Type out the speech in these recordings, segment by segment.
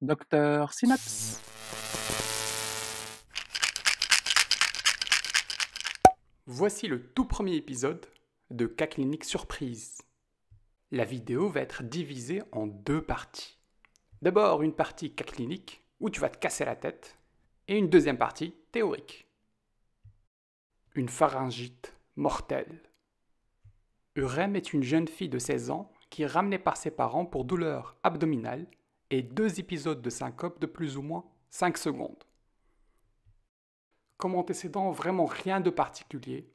Docteur Synapse. Voici le tout premier épisode de Cas Clinique Surprise. La vidéo va être divisée en deux parties. D'abord une partie cas clinique où tu vas te casser la tête et une deuxième partie théorique. Une pharyngite mortelle. Urem est une jeune fille de 16 ans qui est ramenée par ses parents pour douleur abdominale et 2 épisodes de syncope de plus ou moins 5 secondes. Comme antécédent, vraiment rien de particulier,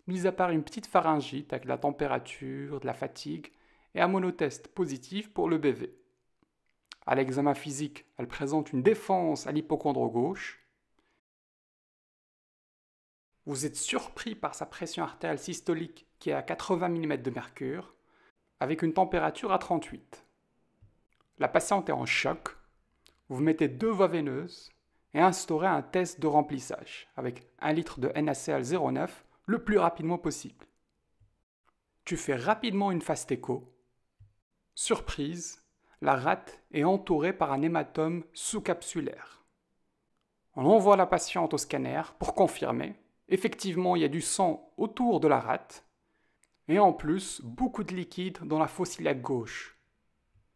mis à part une petite pharyngite avec de la température, de la fatigue et un monotest positif pour le BV. À l'examen physique, elle présente une défense à l'hypochondre gauche. Vous êtes surpris par sa pression artérielle systolique qui est à 80 mm de mercure, avec une température à 38. La patiente est en choc. Vous mettez 2 voies veineuses et instaurez un test de remplissage avec 1 litre de NaCl 0,9 le plus rapidement possible. Tu fais rapidement une fastécho. Surprise, la rate est entourée par un hématome sous-capsulaire. On envoie la patiente au scanner pour confirmer. Effectivement, il y a du sang autour de la rate et en plus, beaucoup de liquide dans la fosse iliaque gauche.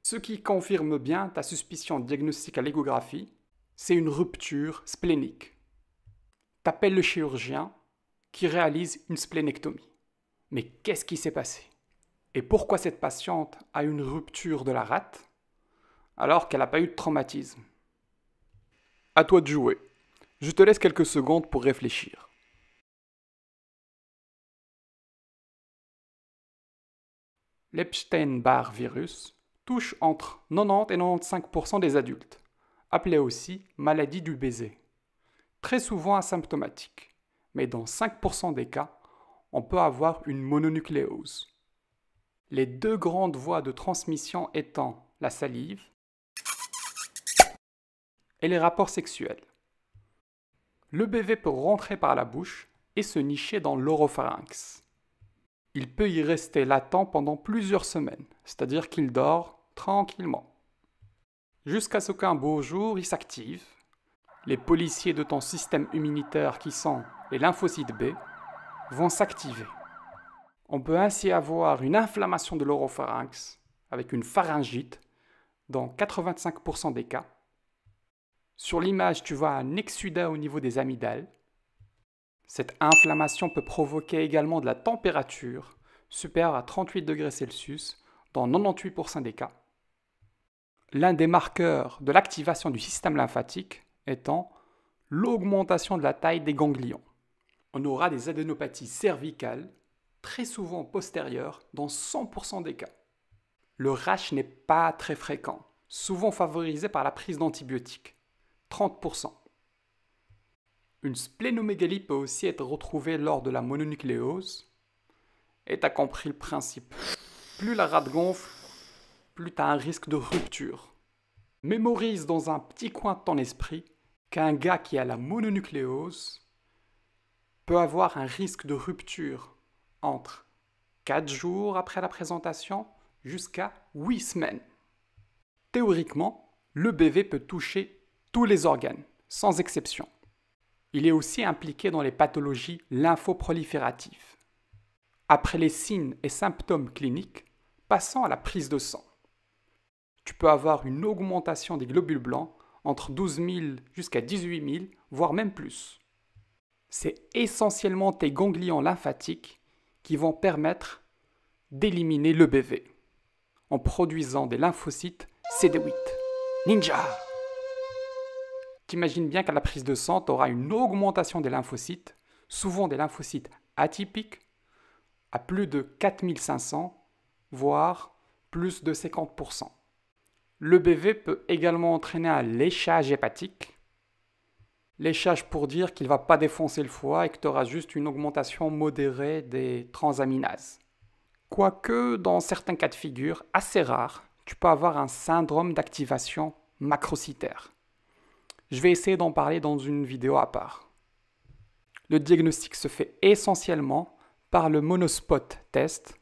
Ce qui confirme bien ta suspicion diagnostique à l'échographie, c'est une rupture splénique. T'appelles le chirurgien qui réalise une splénectomie. Mais qu'est-ce qui s'est passé? Et pourquoi cette patiente a une rupture de la rate alors qu'elle n'a pas eu de traumatisme? À toi de jouer. Je te laisse quelques secondes pour réfléchir. L'Epstein-Barr virus touche entre 90 et 95% des adultes, appelée aussi maladie du baiser. Très souvent asymptomatique, mais dans 5% des cas, on peut avoir une mononucléose. Les 2 grandes voies de transmission étant la salive et les rapports sexuels. Le BV peut rentrer par la bouche et se nicher dans l'oropharynx. Il peut y rester latent pendant plusieurs semaines, c'est-à-dire qu'il dort tranquillement. Jusqu'à ce qu'un beau jour, il s'active. Les policiers de ton système immunitaire qui sont les lymphocytes B vont s'activer. On peut ainsi avoir une inflammation de l'oropharynx avec une pharyngite dans 85% des cas. Sur l'image, tu vois un exsudat au niveau des amygdales. Cette inflammation peut provoquer également de la température supérieure à 38 degrés Celsius dans 98% des cas. L'un des marqueurs de l'activation du système lymphatique étant l'augmentation de la taille des ganglions. On aura des adénopathies cervicales, très souvent postérieures, dans 100% des cas. Le rash n'est pas très fréquent, souvent favorisé par la prise d'antibiotiques, 30%. Une splénomégalie peut aussi être retrouvée lors de la mononucléose. Et t'as compris le principe. Plus la rate gonfle, plus t'as un risque de rupture. Mémorise dans un petit coin de ton esprit qu'un gars qui a la mononucléose peut avoir un risque de rupture entre 4 jours après la présentation jusqu'à 8 semaines. Théoriquement, le BV peut toucher tous les organes, sans exception. Il est aussi impliqué dans les pathologies lymphoprolifératives. Après les signes et symptômes cliniques, passons à la prise de sang. Tu peux avoir une augmentation des globules blancs entre 12 000 jusqu'à 18 000, voire même plus. C'est essentiellement tes ganglions lymphatiques qui vont permettre d'éliminer le BV en produisant des lymphocytes CD8. Ninja! T'imagines bien qu'à la prise de sang, tu auras une augmentation des lymphocytes, souvent des lymphocytes atypiques, à plus de 4500, voire plus de 50%. Le BV peut également entraîner un léchage hépatique. Léchage pour dire qu'il ne va pas défoncer le foie et que tu auras juste une augmentation modérée des transaminases. Quoique, dans certains cas de figure, assez rares, tu peux avoir un syndrome d'activation macrocytaire. Je vais essayer d'en parler dans une vidéo à part. Le diagnostic se fait essentiellement par le monospot test,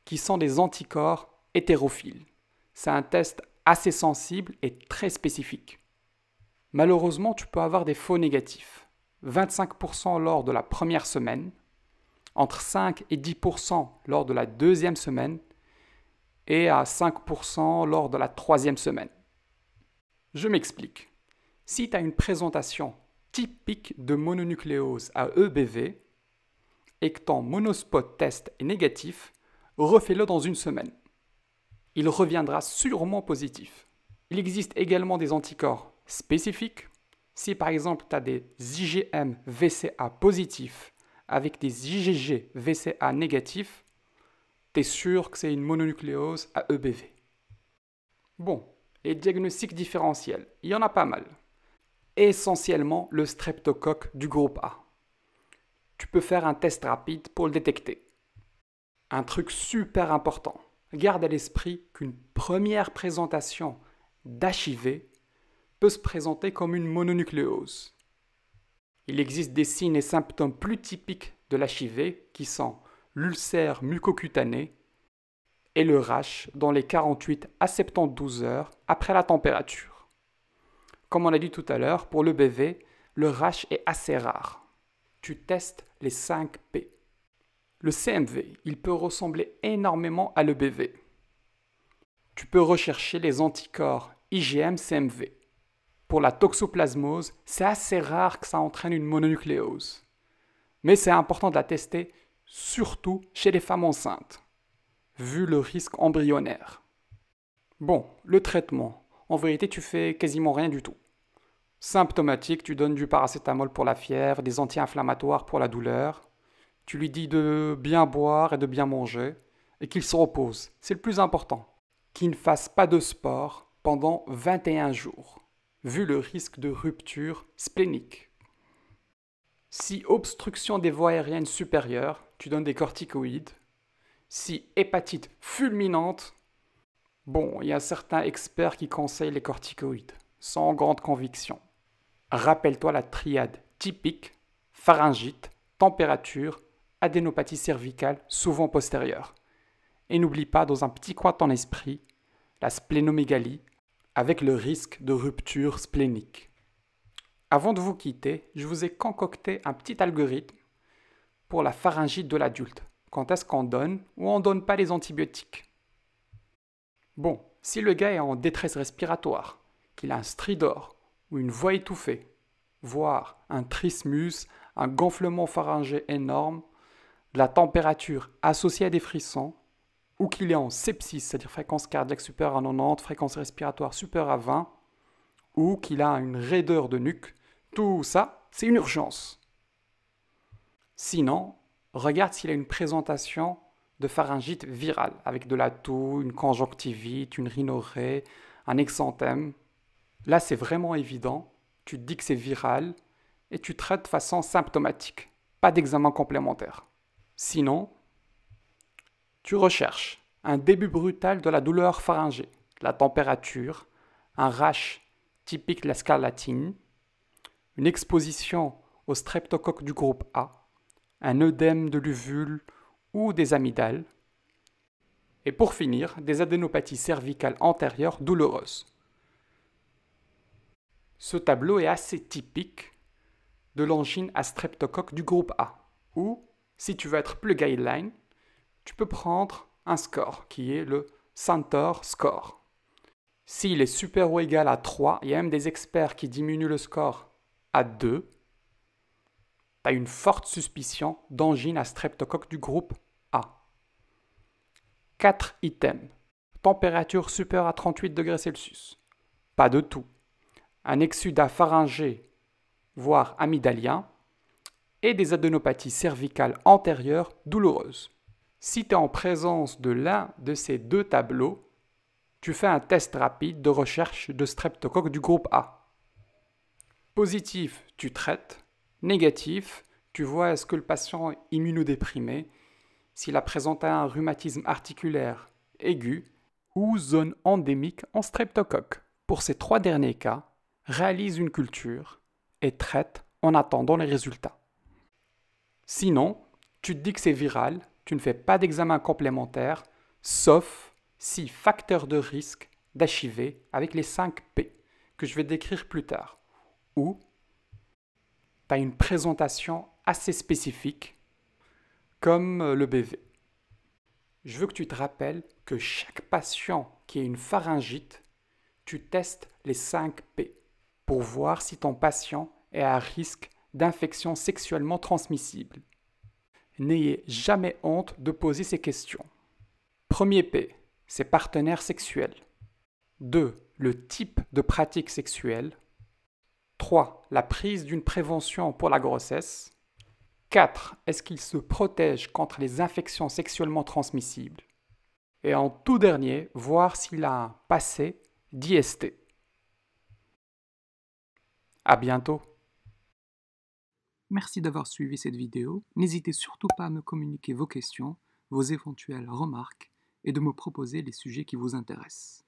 qui sont des anticorps hétérophiles. C'est un test assez sensible et très spécifique. Malheureusement, tu peux avoir des faux négatifs. 25% lors de la première semaine, entre 5 et 10% lors de la deuxième semaine et à 5% lors de la troisième semaine. Je m'explique. Si tu as une présentation typique de mononucléose à EBV et que ton monospot test est négatif, refais-le dans une semaine. Il reviendra sûrement positif. Il existe également des anticorps spécifiques. Si par exemple tu as des IgM VCA positifs avec des IgG VCA négatifs, tu es sûr que c'est une mononucléose à EBV. Bon, les diagnostics différentiels, il y en a pas mal. Essentiellement le streptocoque du groupe A. Tu peux faire un test rapide pour le détecter. Un truc super important, garde à l'esprit qu'une première présentation d'HIV peut se présenter comme une mononucléose. Il existe des signes et symptômes plus typiques de l'HIV qui sont l'ulcère mucocutané et le rash dans les 48 à 72 heures après la température. Comme on a dit tout à l'heure, pour l'EBV, le rash est assez rare. Tu testes les 5 P. Le CMV, il peut ressembler énormément à l'EBV. Tu peux rechercher les anticorps IgM-CMV. Pour la toxoplasmose, c'est assez rare que ça entraîne une mononucléose. Mais c'est important de la tester, surtout chez les femmes enceintes, vu le risque embryonnaire. Bon, le traitement. En vérité, tu fais quasiment rien du tout. Symptomatique, tu donnes du paracétamol pour la fièvre, des anti-inflammatoires pour la douleur. Tu lui dis de bien boire et de bien manger et qu'il se repose. C'est le plus important. Qu'il ne fasse pas de sport pendant 21 jours, vu le risque de rupture splénique. Si obstruction des voies aériennes supérieures, tu donnes des corticoïdes. Si hépatite fulminante, bon, il y a certains experts qui conseillent les corticoïdes, sans grande conviction. Rappelle-toi la triade typique, pharyngite, température, adénopathie cervicale, souvent postérieure. Et n'oublie pas, dans un petit coin de ton esprit, la splénomégalie, avec le risque de rupture splénique. Avant de vous quitter, je vous ai concocté un petit algorithme pour la pharyngite de l'adulte. Quand est-ce qu'on donne ou on ne donne pas les antibiotiques? Bon, si le gars est en détresse respiratoire, qu'il a un stridor ou une voix étouffée, voire un trismus, un gonflement pharyngé énorme, de la température associée à des frissons, ou qu'il est en sepsis, c'est-à-dire fréquence cardiaque supérieure à 90, fréquence respiratoire supérieure à 20, ou qu'il a une raideur de nuque, tout ça, c'est une urgence. Sinon, regarde s'il a une présentation de pharyngite virale, avec de la toux, une conjonctivite, une rhinorrhée, un exanthème. Là, c'est vraiment évident. Tu te dis que c'est viral et tu traites de façon symptomatique. Pas d'examen complémentaire. Sinon, tu recherches un début brutal de la douleur pharyngée, la température, un rash typique de la scarlatine, une exposition au streptocoque du groupe A, un œdème de l'uvule ou des amygdales, et pour finir, des adénopathies cervicales antérieures douloureuses. Ce tableau est assez typique de l'angine à streptocoque du groupe A, ou, si tu veux être plus guideline, tu peux prendre un score qui est le Centaur score. S'il est supérieur ou égal à 3, il y a même des experts qui diminuent le score à 2, tu as une forte suspicion d'angine à streptocoque du groupe A. 4 items. Température supérieure à 38 degrés Celsius. Pas de toux. Un exsudat pharyngé, voire amygdalien, et des adénopathies cervicales antérieures douloureuses. Si tu es en présence de l'un de ces deux tableaux, tu fais un test rapide de recherche de streptocoque du groupe A. Positif, tu traites. Négatif, tu vois est-ce que le patient est immunodéprimé, s'il a présenté un rhumatisme articulaire aigu ou zone endémique en streptocoque. Pour ces 3 derniers cas, réalise une culture et traite en attendant les résultats. Sinon, tu te dis que c'est viral, tu ne fais pas d'examen complémentaire, sauf si facteur de risque d'HIV avec les 5 P que je vais décrire plus tard. Ou tu as une présentation assez spécifique comme le BV. Je veux que tu te rappelles que chaque patient qui a une pharyngite, tu testes les 5 P pour voir si ton patient est à risque d'infection sexuellement transmissible. N'ayez jamais honte de poser ces questions. Premier P, c'est partenaire sexuel. 2. Le type de pratique sexuelle. 3. La prise d'une prévention pour la grossesse. 4. Est-ce qu'il se protège contre les infections sexuellement transmissibles? Et en tout dernier, voir s'il a un passé d'IST. À bientôt. Merci d'avoir suivi cette vidéo. N'hésitez surtout pas à me communiquer vos questions, vos éventuelles remarques et de me proposer les sujets qui vous intéressent.